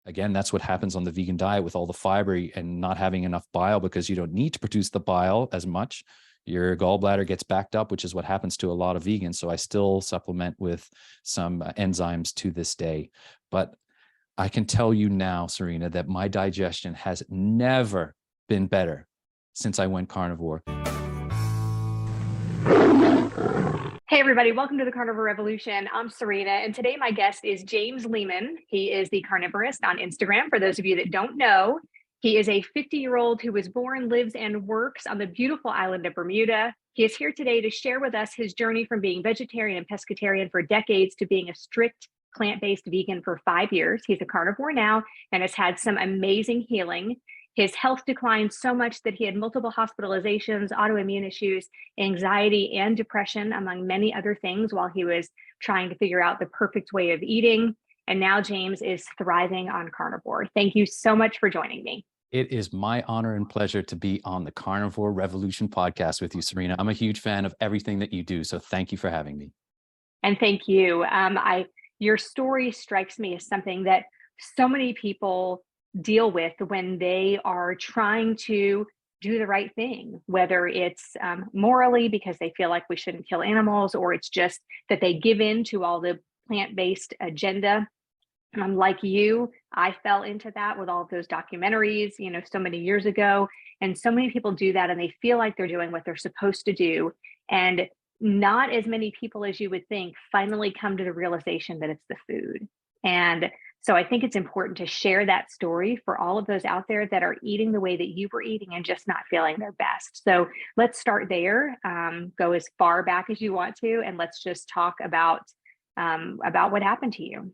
again, that's what happens on the vegan diet with all the fiber and not having enough bile, because you don't need to produce the bile as much. Your gallbladder gets backed up, which is what happens to a lot of vegans. So I still supplement with some enzymes to this day. But I can tell you now, Serena, that my digestion has never been better since I went carnivore. Hey everybody, welcome to the Carnivore Revolution. I'm Serena, and today my guest is James Lehman. He is the Carnivorist on Instagram. For those of you that don't know, he is a 50-year-old who was born, lives, and works on the beautiful island of Bermuda. He is here today to share with us his journey from being vegetarian and pescatarian for decades to being a strict plant-based vegan for 5 years. He's a carnivore now and has had some amazing healing. His health declined so much that he had multiple hospitalizations, autoimmune issues, anxiety, and depression, among many other things, while he was trying to figure out the perfect way of eating. And now James is thriving on carnivore. Thank you so much for joining me. It is my honor and pleasure to be on the Carnivore Revolution podcast with you, Serena. I'm a huge fan of everything that you do, so thank you for having me. And thank you. Your story strikes me as something that so many people deal with when they are trying to do the right thing, whether it's morally because they feel like we shouldn't kill animals, or it's just that they give in to all the plant-based agenda. Like you, I fell into that with all of those documentaries, so many years ago. And so many people do that and they feel like they're doing what they're supposed to do. And not as many people as you would think finally come to the realization that it's the food. And so I think it's important to share that story for all of those out there that are eating the way that you were eating and just not feeling their best. So let's start there, go as far back as you want to, and let's just talk about what happened to you.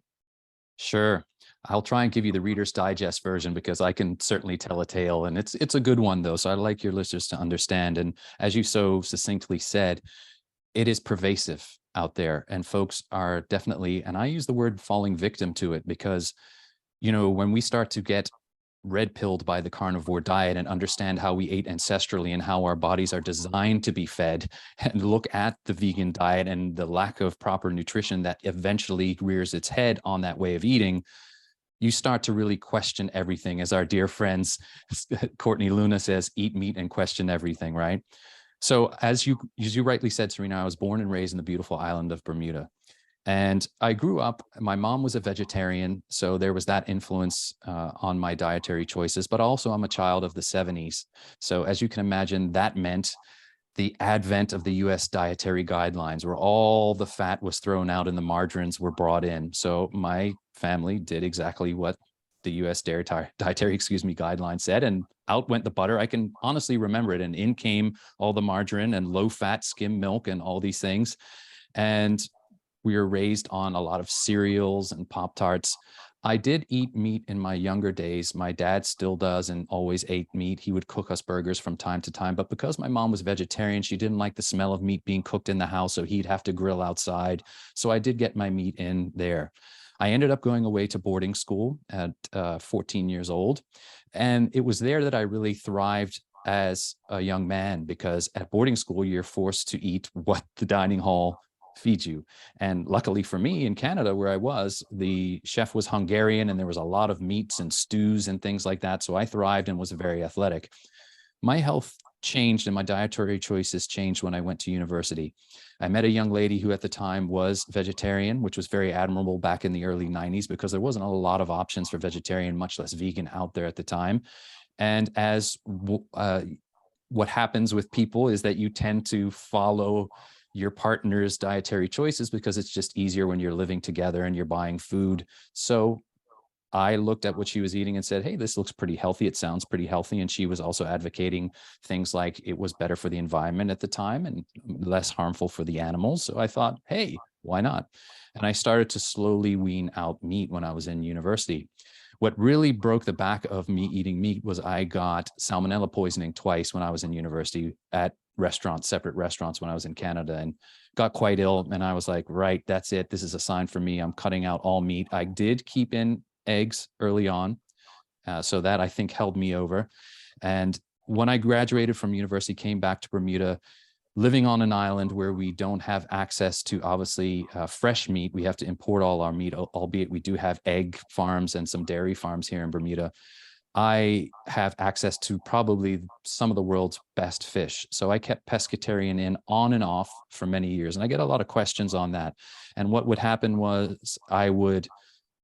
Sure. I'll try and give you the Reader's Digest version because I can certainly tell a tale, and it's a good one though. So I'd like your listeners to understand. And as you so succinctly said, it is pervasive out there, and folks are definitely, and I use the word falling victim to it because, when we start to get red pilled by the carnivore diet and understand how we ate ancestrally and how our bodies are designed to be fed, and look at the vegan diet and the lack of proper nutrition that eventually rears its head on that way of eating, you start to really question everything. As our dear friends, Courtney Luna says, eat meat and question everything, right? So as you rightly said, Serena, I was born and raised in the beautiful island of Bermuda. And I grew up, my mom was a vegetarian, so there was that influence on my dietary choices, but also I'm a child of the 70s. So as you can imagine, that meant the advent of the US dietary guidelines, where all the fat was thrown out and the margarines were brought in. So my family did exactly what the US dietary guidelines said, and out went the butter. I can honestly remember it. And in came all the margarine and low fat skim milk and all these things. And we were raised on a lot of cereals and Pop-Tarts. I did eat meat in my younger days. My dad still does and always ate meat. He would cook us burgers from time to time. But because my mom was vegetarian, she didn't like the smell of meat being cooked in the house, so he'd have to grill outside. So I did get my meat in there. I ended up going away to boarding school at 14 years old. And it was there that I really thrived as a young man, because at boarding school, you're forced to eat what the dining hall feeds you. And luckily for me, in Canada, where I was, the chef was Hungarian and there was a lot of meats and stews and things like that. So I thrived and was very athletic. My health changed and my dietary choices changed when I went to university. I met a young lady who at the time was vegetarian, which was very admirable back in the early 90s, because there wasn't a lot of options for vegetarian, much less vegan out there at the time. And as what happens with people is that you tend to follow your partner's dietary choices because it's just easier when you're living together and you're buying food. So I looked at what she was eating and said, hey, this looks pretty healthy. It sounds pretty healthy. And she was also advocating things like it was better for the environment at the time and less harmful for the animals. So I thought, hey, why not? And I started to slowly wean out meat when I was in university. What really broke the back of me eating meat was I got salmonella poisoning twice when I was in university at restaurants, separate restaurants when I was in Canada, and got quite ill. And I was like, right, that's it. This is a sign for me. I'm cutting out all meat. I did keep in eggs early on. So that I think held me over. And when I graduated from university, came back to Bermuda, living on an island where we don't have access to obviously fresh meat. We have to import all our meat, albeit we do have egg farms and some dairy farms here in Bermuda. I have access to probably some of the world's best fish. So I kept pescatarian in on and off for many years. And I get a lot of questions on that. And what would happen was I would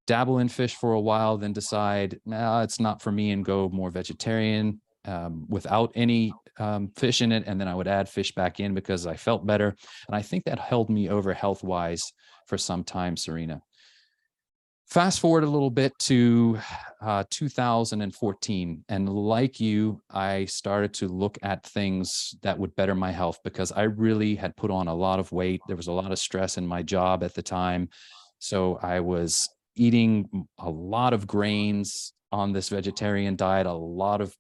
dabble in fish for a while, then decide, nah, it's not for me, and go more vegetarian without any fish in it. And then I would add fish back in because I felt better. And I think that held me over health wise for some time, Serena. Fast forward a little bit to 2014. And like you, I started to look at things that would better my health because I really had put on a lot of weight. There was a lot of stress in my job at the time. So I was eating a lot of grains on this vegetarian diet, a lot of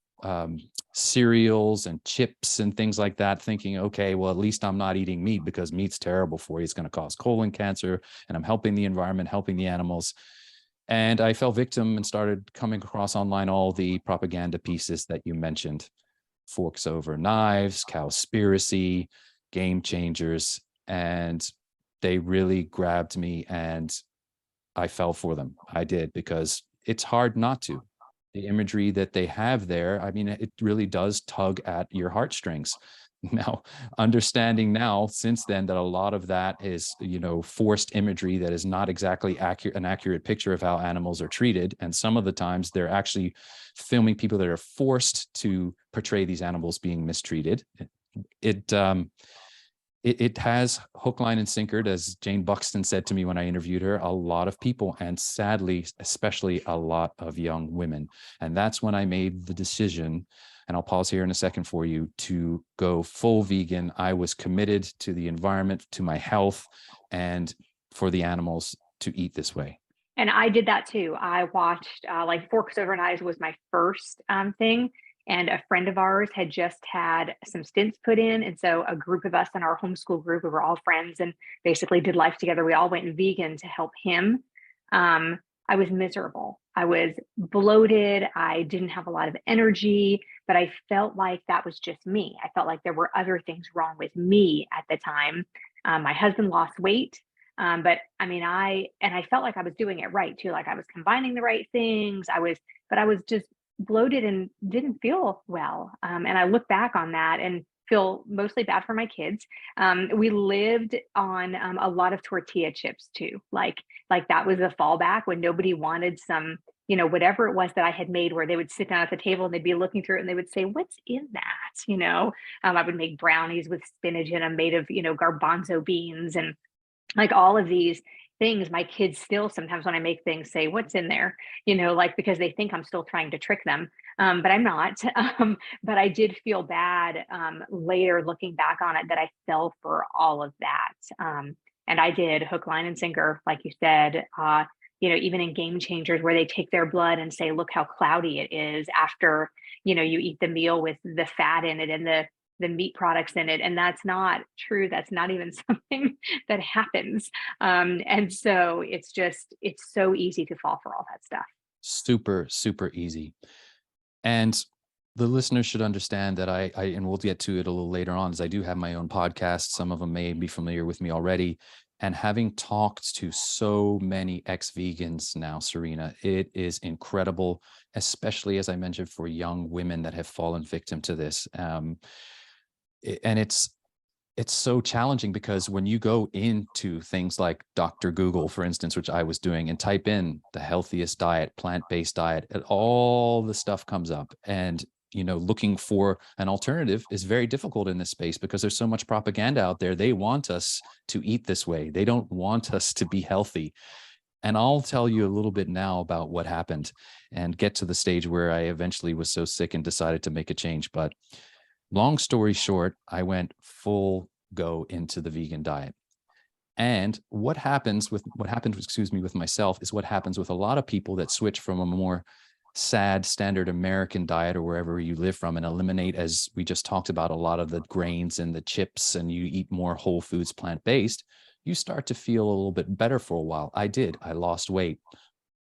cereals and chips and things like that, thinking, okay, well, at least I'm not eating meat because meat's terrible for you. It's going to cause colon cancer, and I'm helping the environment, helping the animals. And I fell victim and started coming across online all the propaganda pieces that you mentioned: forks over knives, cowspiracy, game changers. And they really grabbed me, and I fell for them. I did, because it's hard not to. The imagery that they have there, I mean, it really does tug at your heartstrings. Now, understanding now since then that a lot of that is, forced imagery that is not exactly an accurate picture of how animals are treated. And some of the times they're actually filming people that are forced to portray these animals being mistreated. It has hook, line, and sinkered, as Jane Buxton said to me when I interviewed her, a lot of people, and sadly, especially a lot of young women. And that's when I made the decision, and I'll pause here in a second for you, to go full vegan. I was committed to the environment, to my health, and for the animals to eat this way. And I did that too. I watched like Forks Over Knives was my first thing. And a friend of ours had just had some stints put in. And so a group of us in our homeschool group, we were all friends and basically did life together. We all went vegan to help him. I was miserable. I was bloated. I didn't have a lot of energy, but I felt like that was just me. I felt like there were other things wrong with me at the time. My husband lost weight. But I mean, I felt like I was doing it right too. Like I was combining the right things. But I was just bloated and didn't feel well. And I look back on that and feel mostly bad for my kids. We lived on a lot of tortilla chips too. Like that was a fallback when nobody wanted some, whatever it was that I had made, where they would sit down at the table and they'd be looking through it and they would say, "What's in that?" I would make brownies with spinach in them made of, garbanzo beans and like all of these things. My kids still sometimes when I make things say, "What's in there?" Like because they think I'm still trying to trick them. But I'm not. But I did feel bad later looking back on it that I fell for all of that. And I did hook, line, and sinker, like you said, even in Game Changers, where they take their blood and say, "Look how cloudy it is after, you eat the meal with the fat in it and the meat products in it." And that's not true. That's not even something that happens. And so it's so easy to fall for all that stuff. Super, super easy. And the listeners should understand that and we'll get to it a little later on, as I do have my own podcast. Some of them may be familiar with me already. And having talked to so many ex-vegans now, Serena, it is incredible, especially, as I mentioned, for young women that have fallen victim to this. And it's so challenging, because when you go into things like Dr. Google, for instance, which I was doing, and type in the healthiest diet, plant-based diet, and all the stuff comes up. And, looking for an alternative is very difficult in this space because there's so much propaganda out there. They want us to eat this way. They don't want us to be healthy. And I'll tell you a little bit now about what happened and get to the stage where I eventually was so sick and decided to make a change. But long story short, I went full go into the vegan diet. And what happened with myself is what happens with a lot of people that switch from a more sad standard American diet, or wherever you live from, and eliminate, as we just talked about, a lot of the grains and the chips, and you eat more whole foods, plant-based. You start to feel a little bit better for a while. I did. I lost weight.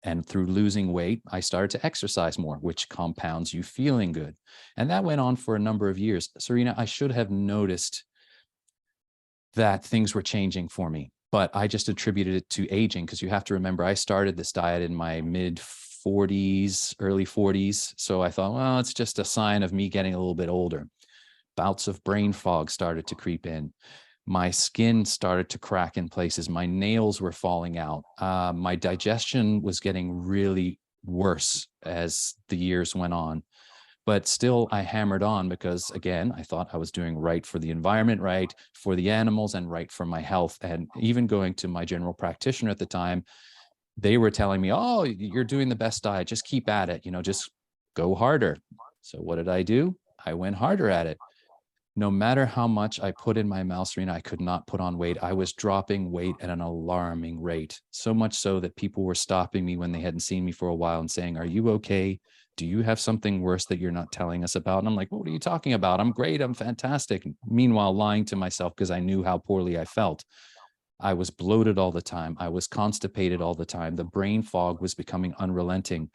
And through losing weight, I started to exercise more, which compounds you feeling good. And that went on for a number of years. Serena, I should have noticed that things were changing for me. But I just attributed it to aging, because you have to remember, I started this diet in my mid 40s, early 40s. So I thought, well, it's just a sign of me getting a little bit older. Bouts of brain fog started to creep in. My skin started to crack in places. My nails were falling out. My digestion was getting really worse as the years went on. But still, I hammered on because, again, I thought I was doing right for the environment, right for the animals, and right for my health. And even going to my general practitioner at the time, they were telling me, oh, you're doing the best diet. Just keep at it. Just go harder. So what did I do? I went harder at it. No matter how much I put in my mouth, Serena, I could not put on weight. I was dropping weight at an alarming rate, so much so that people were stopping me when they hadn't seen me for a while and saying, are you okay? Do you have something worse that you're not telling us about? And I'm like, what are you talking about? I'm great. I'm fantastic. Meanwhile, lying to myself because I knew how poorly I felt. I was bloated all the time. I was constipated all the time. The brain fog was becoming unrelenting.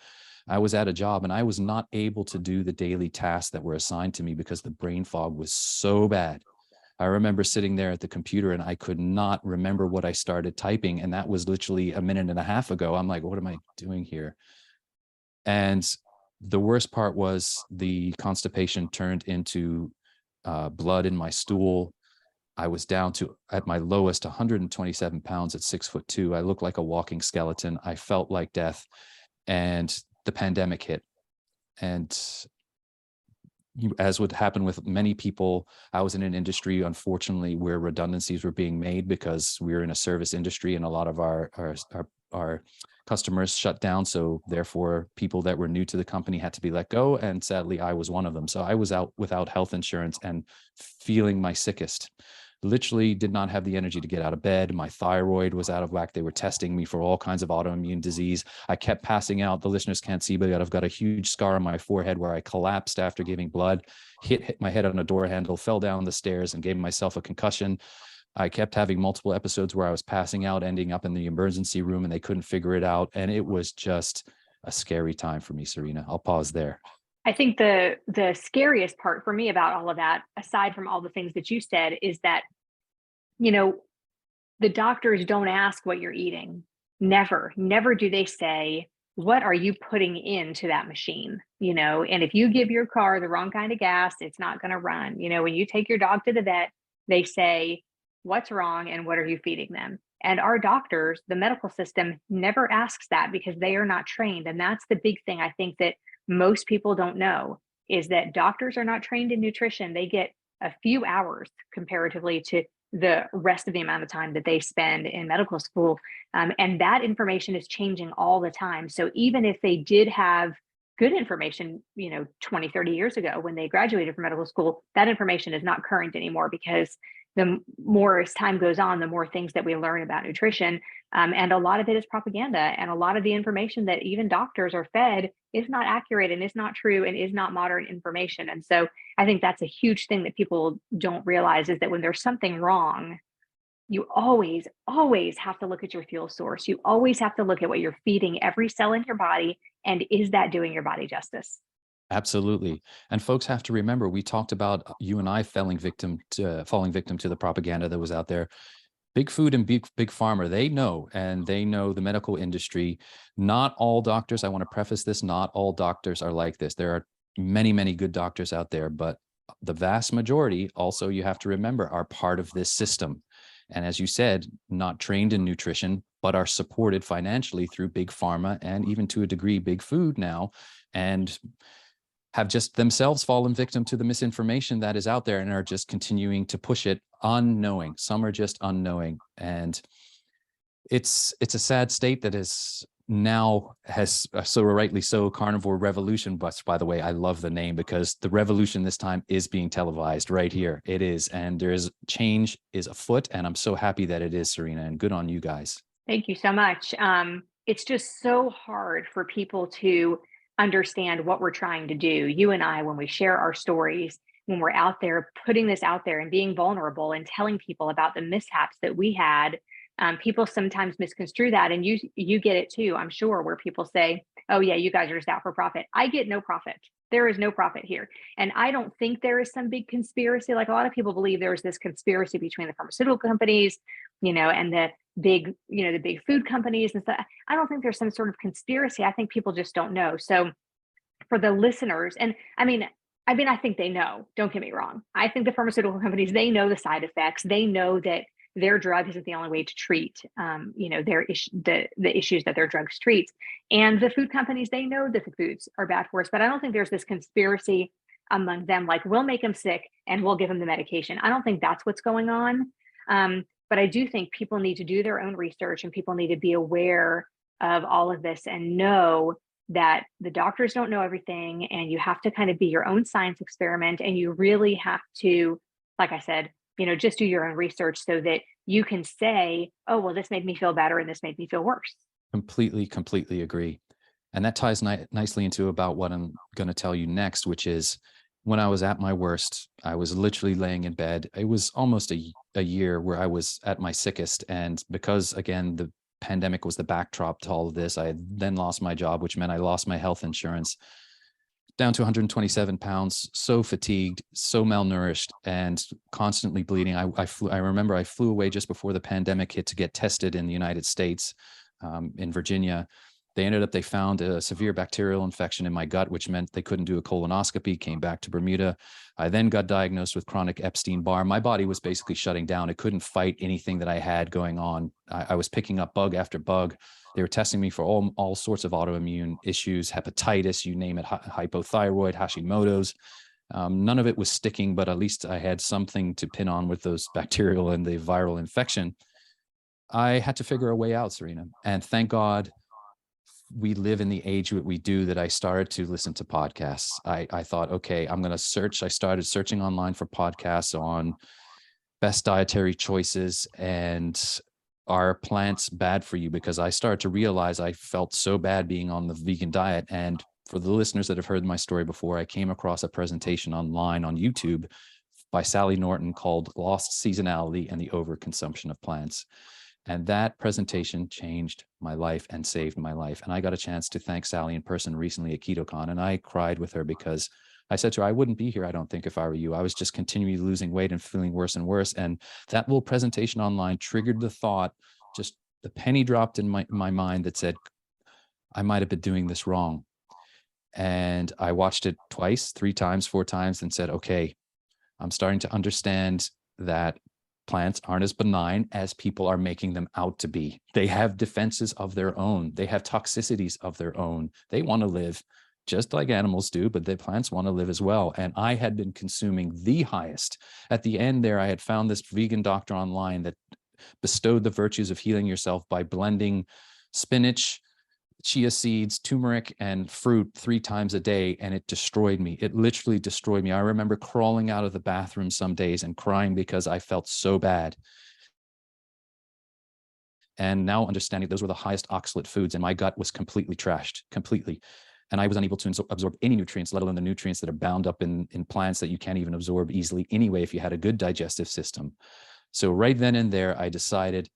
I was at a job and I was not able to do the daily tasks that were assigned to me because the brain fog was so bad. I remember sitting there at the computer and I could not remember what I started typing. And that was literally a minute and a half ago. I'm like, what am I doing here? And the worst part was the constipation turned into blood in my stool. I was down to, at my lowest, 127 pounds at 6'2". I looked like a walking skeleton. I felt like death. And the pandemic hit. And as would happen with many people, I was in an industry, unfortunately, where redundancies were being made because we were in a service industry and a lot of our customers shut down. So therefore, people that were new to the company had to be let go. And sadly, I was one of them. So I was out without health insurance and feeling my sickest. Literally did not have the energy to get out of bed. My thyroid was out of whack. They were testing me for all kinds of autoimmune disease. I kept passing out. The listeners can't see, but I've got a huge scar on my forehead where I collapsed after giving blood, hit my head on a door handle, fell down the stairs and gave myself a concussion. I kept having multiple episodes where I was passing out, ending up in the emergency room, and they couldn't figure it out. And it was just a scary time for me, Serena. I'll pause there. I think the scariest part for me about all of that, aside from all the things that you said, is that, you know, the doctors don't ask what you're eating. Never do they say, what are you putting into that machine? And if you give your car the wrong kind of gas, it's not going to run. When you take your dog to the vet, they say, what's wrong and what are you feeding them? And our doctors, the medical system, never asks that because they are not trained. And that's the big thing I think that most people don't know, is that doctors are not trained in nutrition. They get a few hours comparatively to the rest of the amount of time that they spend in medical school. And that information is changing all the time. So even if they did have good information, 20, 30 years ago when they graduated from medical school, that information is not current anymore, because the more as time goes on, the more things that we learn about nutrition. And a lot of it is propaganda. And a lot of the information that even doctors are fed is not accurate and is not true and is not modern information. And so I think that's a huge thing that people don't realize, is that when there's something wrong, you always, always have to look at your fuel source. You always have to look at what you're feeding every cell in your body. And is that doing your body justice? Absolutely. And folks have to remember, we talked about you and I falling victim to the propaganda that was out there. Big food and big pharma, they know, and they know the medical industry. Not all doctors, I want to preface this, not all doctors are like this. There are many, many good doctors out there, but the vast majority, also, you have to remember, are part of this system. And as you said, not trained in nutrition, but are supported financially through big pharma and even to a degree, big food now, and have just themselves fallen victim to the misinformation that is out there and are just continuing to push it unknowing. Some are just unknowing. And it's a sad state that is now has, so rightly so, Carnivore Revolution. But by the way, I love the name, because the revolution this time is being televised right here. It is. And there's change is afoot. And I'm so happy that it is, Serena, and good on you guys. Thank you so much. It's just so hard for people to understand what we're trying to do. You and I, when we share our stories, when we're out there putting this out there and being vulnerable and telling people about the mishaps that we had, people sometimes misconstrue that. And you get it too, I'm sure, where people say, oh yeah, you guys are just out for profit. I get no profit. There is no profit here. And I don't think there is some big conspiracy. Like a lot of people believe there's this conspiracy between the pharmaceutical companies, and the big, the big food companies and stuff. I don't think there's some sort of conspiracy. I think people just don't know. So for the listeners, and I think they know, don't get me wrong. I think the pharmaceutical companies, they know the side effects. They know that their drug isn't the only way to treat, the issues that their drugs treat. And the food companies, they know that the foods are bad for us, but I don't think there's this conspiracy among them, like we'll make them sick and we'll give them the medication. I don't think that's what's going on. But I do think people need to do their own research, and people need to be aware of all of this and know that the doctors don't know everything, and you have to kind of be your own science experiment, and you really have to, like I said, just do your own research so that you can say, oh, well, this made me feel better and this made me feel worse. Completely agree. And that ties nicely into about what I'm going to tell you next, which is when I was at my worst, I was literally laying in bed. It was almost a year where I was at my sickest. And because, again, the pandemic was the backdrop to all of this, I had then lost my job, which meant I lost my health insurance, down to 127 pounds, so fatigued, so malnourished, and constantly bleeding. I remember I flew away just before the pandemic hit to get tested in the United States, in Virginia. They found a severe bacterial infection in my gut, which meant they couldn't do a colonoscopy, came back to Bermuda. I then got diagnosed with chronic Epstein-Barr. My body was basically shutting down. It couldn't fight anything that I had going on. I was picking up bug after bug. They were testing me for all sorts of autoimmune issues, hepatitis, you name it, hypothyroid, Hashimoto's. None of it was sticking, but at least I had something to pin on with those bacterial and the viral infection. I had to figure a way out, Serena. And thank God we live in the age that we do, that I started to listen to podcasts. I thought, okay, I'm going to search. I started searching online for podcasts on best dietary choices and are plants bad for you? Because I started to realize I felt so bad being on the vegan diet. And for the listeners that have heard my story before, I came across a presentation online on YouTube by Sally Norton called Lost Seasonality and the Overconsumption of Plants. And that presentation changed my life and saved my life. And I got a chance to thank Sally in person recently at KetoCon. And I cried with her because I said to her, I wouldn't be here, I don't think, if I were you. I was just continually losing weight and feeling worse and worse. And that little presentation online triggered the thought, just the penny dropped in my mind that said, I might have been doing this wrong. And I watched it twice, 3 times, 4 times, and said, okay, I'm starting to understand that plants aren't as benign as people are making them out to be. They have defenses of their own. They have toxicities of their own. They want to live just like animals do, but the plants want to live as well. And I had been consuming the highest. At the end there, I had found this vegan doctor online that bestowed the virtues of healing yourself by blending spinach, chia seeds, turmeric, and fruit 3 times a day, and it destroyed me. It literally destroyed me. I remember crawling out of the bathroom some days and crying because I felt so bad. And now understanding those were the highest oxalate foods, and my gut was completely trashed, completely. And I was unable to absorb any nutrients, let alone the nutrients that are bound up in plants that you can't even absorb easily anyway if you had a good digestive system. So right then and there, I decided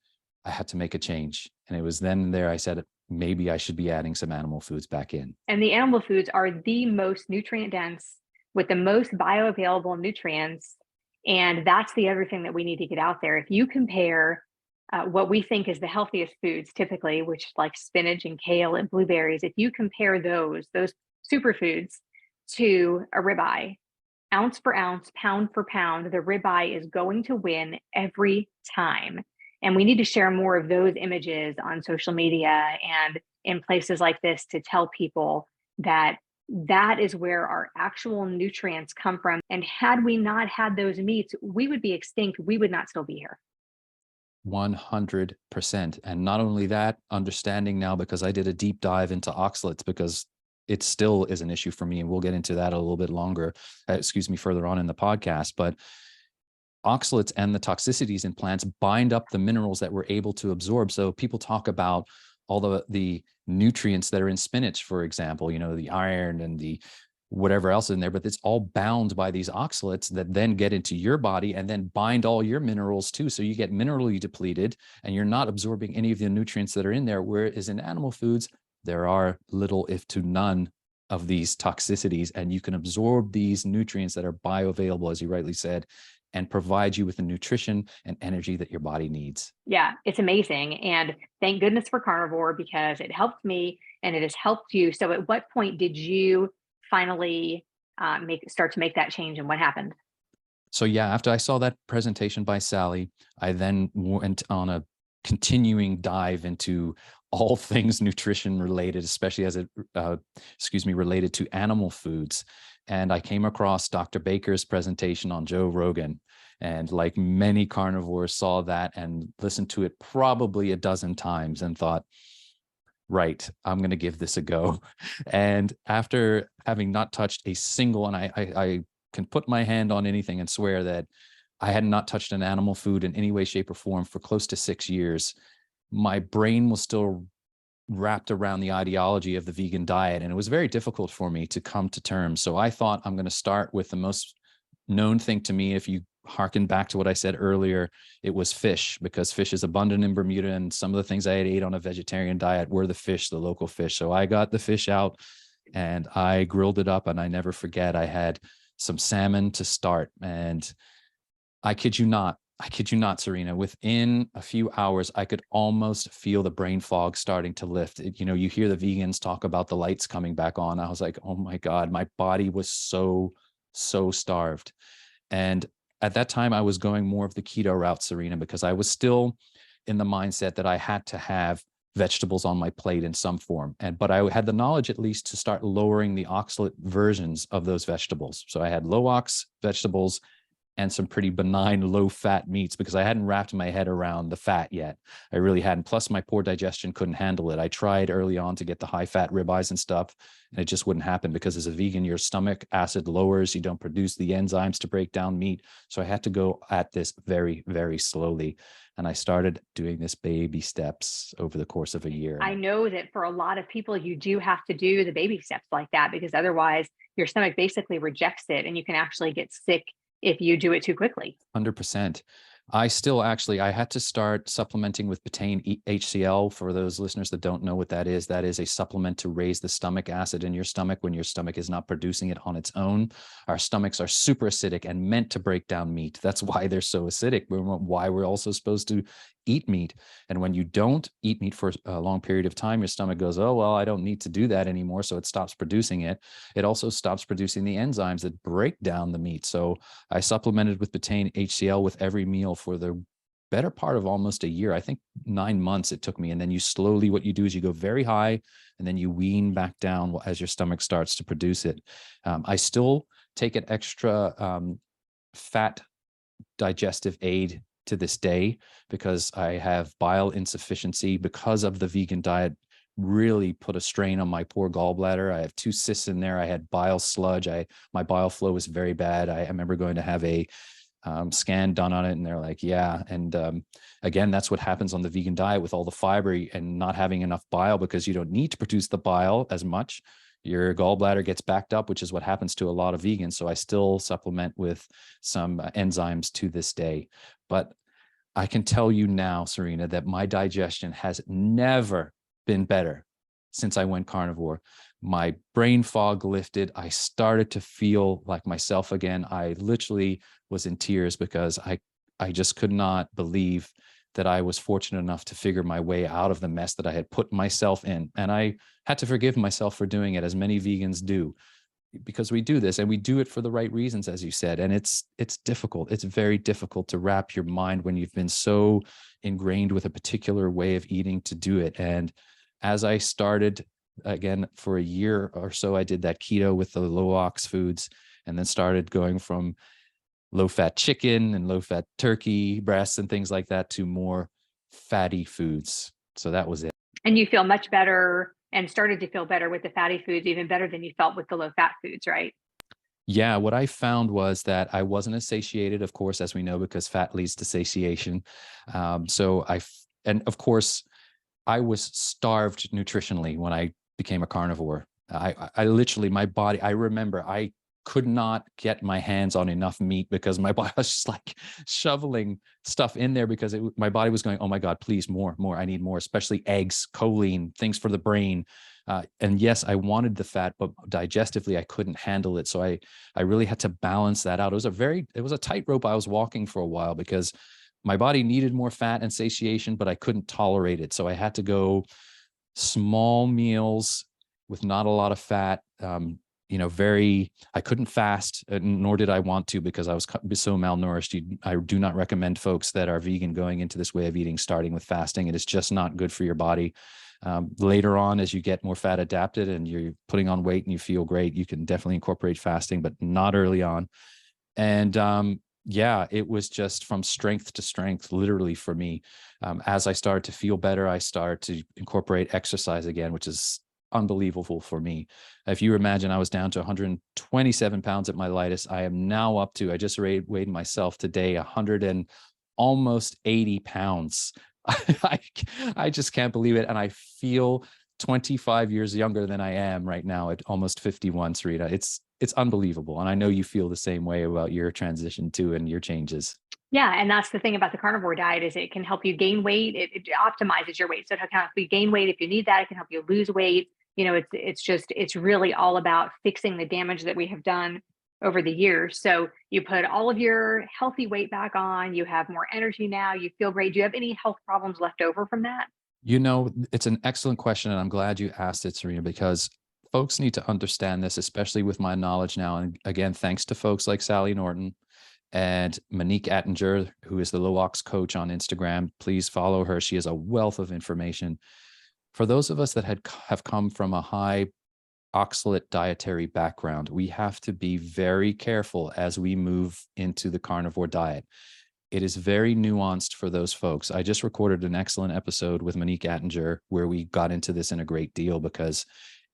I had to make a change. And it was then and there I said, maybe I should be adding some animal foods back in. And the animal foods are the most nutrient dense with the most bioavailable nutrients. And that's the other thing that we need to get out there. If you compare what we think is the healthiest foods typically, which like spinach and kale and blueberries, if you compare those superfoods to a ribeye, ounce for ounce, pound for pound, the ribeye is going to win every time. And we need to share more of those images on social media and in places like this to tell people that that is where our actual nutrients come from. And had we not had those meats, we would be extinct. We would not still be here. 100%. And not only that, understanding now, because I did a deep dive into oxalates, because it still is an issue for me. And we'll get into that a little bit longer, further on in the podcast. But oxalates and the toxicities in plants bind up the minerals that we're able to absorb. So people talk about all the nutrients that are in spinach, for example, the iron and the whatever else in there, but it's all bound by these oxalates that then get into your body and then bind all your minerals too. So you get minerally depleted and you're not absorbing any of the nutrients that are in there. Whereas in animal foods, there are little, if to none, of these toxicities, and you can absorb these nutrients that are bioavailable, as you rightly said, and provide you with the nutrition and energy that your body needs. Yeah, it's amazing. And thank goodness for carnivore because it helped me and it has helped you. So at what point did you finally start to make that change and what happened? So yeah, after I saw that presentation by Sally, I then went on a continuing dive into all things nutrition related, especially as it, related to animal foods. And I came across Dr. Baker's presentation on Joe Rogan. And like many carnivores, saw that and listened to it probably a dozen times and thought, right, I'm going to give this a go. And after having not touched a single, and I can put my hand on anything and swear that I had not touched an animal food in any way, shape, or form for close to 6 years. My brain was still wrapped around the ideology of the vegan diet, and it was very difficult for me to come to terms. So I thought, I'm going to start with the most known thing to me. If you harken back to what I said earlier, it was fish, because fish is abundant in Bermuda, and some of the things I had ate on a vegetarian diet were the fish, the local fish. So I got the fish out and I grilled it up, and I never forget, I had some salmon to start. And I kid you not, Serena, within a few hours, I could almost feel the brain fog starting to lift. You hear the vegans talk about the lights coming back on. I was like, oh my God, my body was so starved. And at that time, I was going more of the keto route, Serena, because I was still in the mindset that I had to have vegetables on my plate in some form. But I had the knowledge at least to start lowering the oxalate versions of those vegetables. So I had low ox vegetables and some pretty benign low fat meats, because I hadn't wrapped my head around the fat yet. I really hadn't. Plus my poor digestion couldn't handle it. I tried early on to get the high fat ribeyes and stuff, and it just wouldn't happen, because as a vegan, your stomach acid lowers, you don't produce the enzymes to break down meat. So I had to go at this very, very slowly. And I started doing this baby steps over the course of a year. I know that for a lot of people, you do have to do the baby steps like that, because otherwise your stomach basically rejects it and you can actually get sick if you do it too quickly. 100%. I had to start supplementing with betaine HCl. For those listeners that don't know what that is a supplement to raise the stomach acid in your stomach when your stomach is not producing it on its own. Our stomachs are super acidic and meant to break down meat. That's why they're so acidic. Why we're also supposed to eat meat. And when you don't eat meat for a long period of time, your stomach goes, oh, well, I don't need to do that anymore. So it stops producing it. It also stops producing the enzymes that break down the meat. So I supplemented with betaine HCl with every meal for the better part of almost a year. I think 9 months it took me. And then what you do is you go very high and then you wean back down as your stomach starts to produce it. I still take an extra fat digestive aid to this day, because I have bile insufficiency because of the vegan diet. Really put a strain on my poor gallbladder. I have 2 cysts in there. I had bile sludge. My bile flow was very bad. I remember going to have a scan done on it, and they're like, yeah. And again, that's what happens on the vegan diet with all the fiber and not having enough bile, because you don't need to produce the bile as much. Your gallbladder gets backed up, which is what happens to a lot of vegans. So I still supplement with some enzymes to this day. But I can tell you now, Serena, that my digestion has never been better since I went carnivore. My brain fog lifted. I started to feel like myself again. I literally was in tears, because I just could not believe that I was fortunate enough to figure my way out of the mess that I had put myself in. And I had to forgive myself for doing it, as many vegans do, because we do this and we do it for the right reasons, as you said. And it's difficult. It's very difficult to wrap your mind when you've been so ingrained with a particular way of eating to do it. And as I started again for a year or so, I did that keto with the low ox foods, and then started going from low fat chicken and low fat turkey breasts and things like that to more fatty foods. So that was it. And you feel much better and started to feel better with the fatty foods, even better than you felt with the low fat foods, right? Yeah, what I found was that I wasn't satiated, of course, as we know, because fat leads to satiation. And of course, I was starved nutritionally when I became a carnivore. I literally, my body, I remember I could not get my hands on enough meat, because my body was just like shoveling stuff in there, because my body was going, oh my God, please, more, I need more, especially eggs, choline, things for the brain. And yes, I wanted the fat, but digestively, I couldn't handle it. So I really had to balance that out. It was a tightrope I was walking for a while because my body needed more fat and satiation, but I couldn't tolerate it. So I had to go small meals with not a lot of fat. I couldn't fast, nor did I want to because I was so malnourished. I do not recommend folks that are vegan going into this way of eating, starting with fasting. It is just not good for your body. Later on, as you get more fat adapted and you're putting on weight and you feel great, you can definitely incorporate fasting, but not early on. And yeah, it was just from strength to strength, literally for me. As I started to feel better, I started to incorporate exercise again, which is unbelievable for me. If you imagine, I was down to 127 pounds at my lightest. I am now up to, I just weighed myself today, 100 and almost 80 pounds. I, I just can't believe it. And I feel 25 years younger than I am right now at almost 51, Sarita. It's unbelievable. And I know you feel the same way about your transition too and your changes. Yeah, and that's the thing about the carnivore diet is it can help you gain weight. It optimizes your weight. So it can help you gain weight if you need that. It can help you lose weight. It's really all about fixing the damage that we have done over the years. So you put all of your healthy weight back on, you have more energy now, you feel great. Do you have any health problems left over from that? It's an excellent question, and I'm glad you asked it, Serena, because folks need to understand this, especially with my knowledge now. And again, thanks to folks like Sally Norton and Monique Attinger, who is the Low Ox coach on Instagram. Please follow her. She has a wealth of information. For those of us that have come from a high oxalate dietary background, we have to be very careful as we move into the carnivore diet. It is very nuanced for those folks. I just recorded an excellent episode with Monique Attinger where we got into this in a great deal because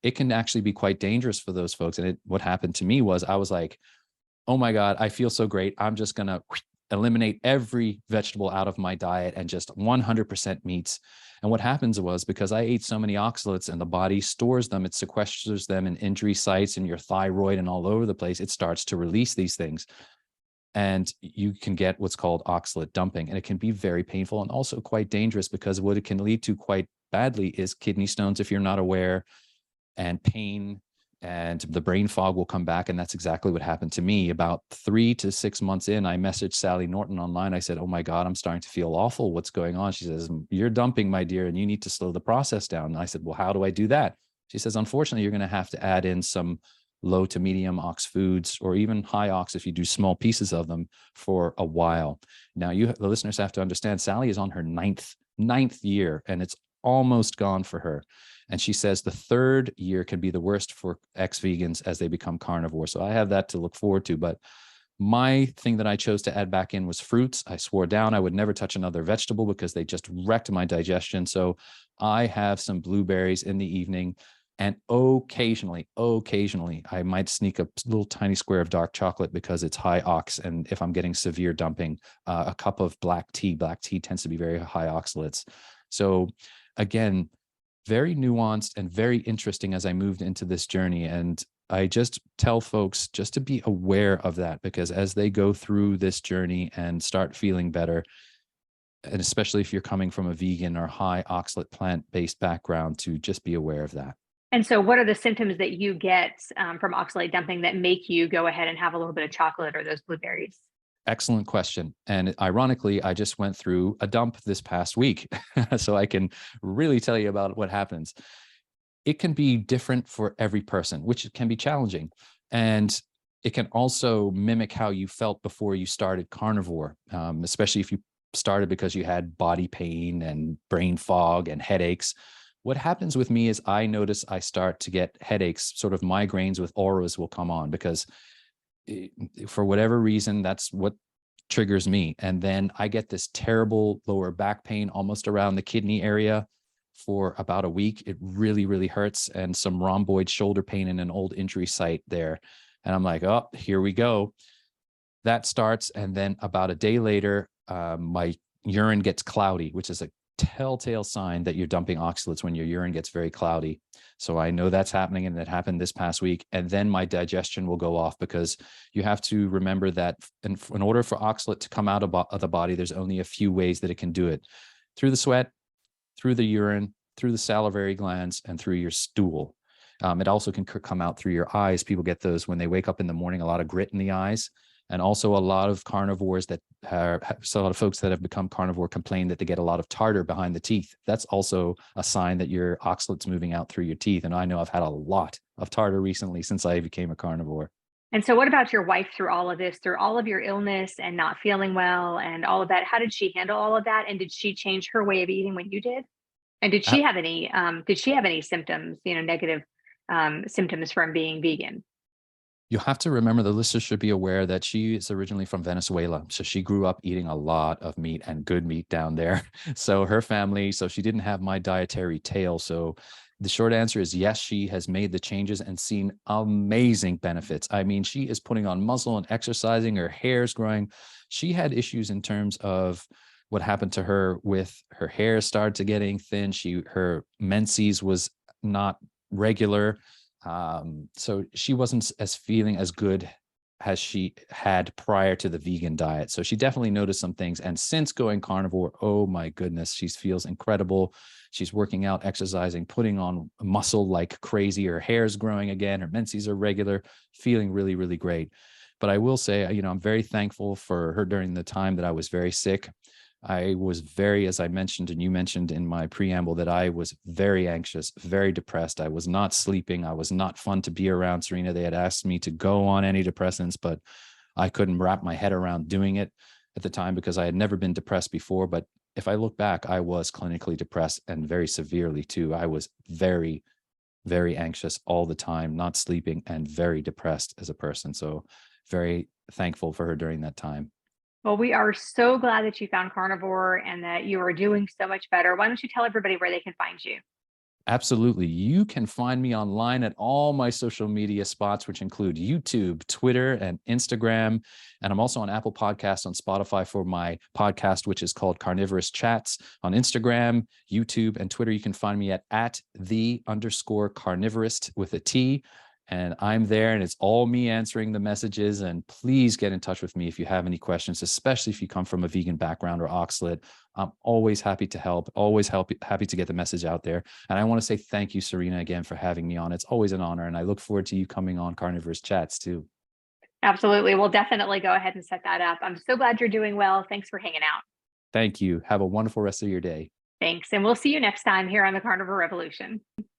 it can actually be quite dangerous for those folks. And what happened to me was I was like, oh my God, I feel so great. I'm just going to eliminate every vegetable out of my diet and just 100% meats. And what happens was because I ate so many oxalates and the body stores them, it sequesters them in injury sites and your thyroid and all over the place. It starts to release these things. And you can get what's called oxalate dumping. And it can be very painful and also quite dangerous because what it can lead to quite badly is kidney stones if you're not aware, and pain, and the brain fog will come back. And that's exactly what happened to me. About 3 to 6 months in, I messaged Sally Norton online. I said, oh my God, I'm starting to feel awful. What's going on? She says, you're dumping, my dear, and you need to slow the process down. And I said, well, how do I do that? She says, unfortunately, you're going to have to add in some low to medium ox foods or even high ox if you do small pieces of them for a while. Now, the listeners have to understand Sally is on her ninth year, and it's almost gone for her. And she says the third year can be the worst for ex-vegans as they become carnivore. So I have that to look forward to. But my thing that I chose to add back in was fruits. I swore down I would never touch another vegetable because they just wrecked my digestion. So I have some blueberries in the evening. And occasionally, I might sneak a little tiny square of dark chocolate because it's high ox. And if I'm getting severe dumping, a cup of black tea tends to be very high oxalates. So again, very nuanced and very interesting as I moved into this journey. And I just tell folks just to be aware of that, because as they go through this journey and start feeling better, and especially if you're coming from a vegan or high oxalate plant-based background, to just be aware of that. And so, what are the symptoms that you get from oxalate dumping that make you go ahead and have a little bit of chocolate or those blueberries? Excellent question. And ironically, I just went through a dump this past week. So I can really tell you about what happens. It can be different for every person, which can be challenging. And it can also mimic how you felt before you started carnivore, especially if you started because you had body pain and brain fog and headaches. What happens with me is I notice I start to get headaches, sort of migraines with auras will come on because for whatever reason, that's what triggers me. And then I get this terrible lower back pain almost around the kidney area for about a week. It really, really hurts, and some rhomboid shoulder pain in an old injury site there. And I'm like, oh, here we go. That starts. And then about a day later, my urine gets cloudy, which is a telltale sign that you're dumping oxalates when your urine gets very cloudy. So I know that's happening, and that happened this past week. And then my digestion will go off, because you have to remember that in order for oxalate to come out of the body, there's only a few ways that it can do it: through the sweat, through the urine, through the salivary glands and through your stool. It also can come out through your eyes. People get those when they wake up in the morning, a lot of grit in the eyes. And also a lot of carnivores that are, so a lot of folks that have become carnivore complain that they get a lot of tartar behind the teeth. That's also a sign that your oxalate's moving out through your teeth. And I know I've had a lot of tartar recently since I became a carnivore. And so, what about your wife through all of this, through all of your illness and not feeling well and all of that? How did she handle all of that? And did she change her way of eating when you did? And did Uh, she have any? Did she have any symptoms? Negative symptoms from being vegan? You have to remember the listeners should be aware that she is originally from Venezuela. So she grew up eating a lot of meat and good meat down there. So her family, so she didn't have my dietary tail. So the short answer is yes, she has made the changes and seen amazing benefits. I mean, she is putting on muscle and exercising, her hair's growing. She had issues in terms of what happened to her with her hair started to getting thin. Her menses was not regular. So she wasn't as feeling as good as she had prior to the vegan diet. So she definitely noticed some things. And since going carnivore, oh my goodness, she feels incredible. She's working out, exercising, putting on muscle like crazy. Her hair's growing again. Her menses are regular, feeling really, really great. But I will say, I'm very thankful for her during the time that I was very sick. I was very, as I mentioned, and you mentioned in my preamble, that I was very anxious, very depressed. I was not sleeping. I was not fun to be around, Serena. They had asked me to go on antidepressants, but I couldn't wrap my head around doing it at the time because I had never been depressed before. But if I look back, I was clinically depressed and very severely too. I was very, very anxious all the time, not sleeping, and very depressed as a person. So very thankful for her during that time. Well, we are so glad that you found carnivore and that you are doing so much better. Why don't you tell everybody where they can find you? Absolutely. You can find me online at all my social media spots, which include YouTube, Twitter, and Instagram. And I'm also on Apple Podcasts, on Spotify for my podcast, which is called Carnivorist Chats. On Instagram, YouTube, and Twitter, you can find me at @the_carnivorist with a T. And I'm there, and it's all me answering the messages. And please get in touch with me if you have any questions, especially if you come from a vegan background or oxalate. I'm always happy to help, happy to get the message out there. And I want to say thank you, Serena, again for having me on. It's always an honor. And I look forward to you coming on Carnivorous Chats too. Absolutely. We'll definitely go ahead and set that up. I'm so glad you're doing well. Thanks for hanging out. Thank you. Have a wonderful rest of your day. Thanks. And we'll see you next time here on the Carnivore Revolution.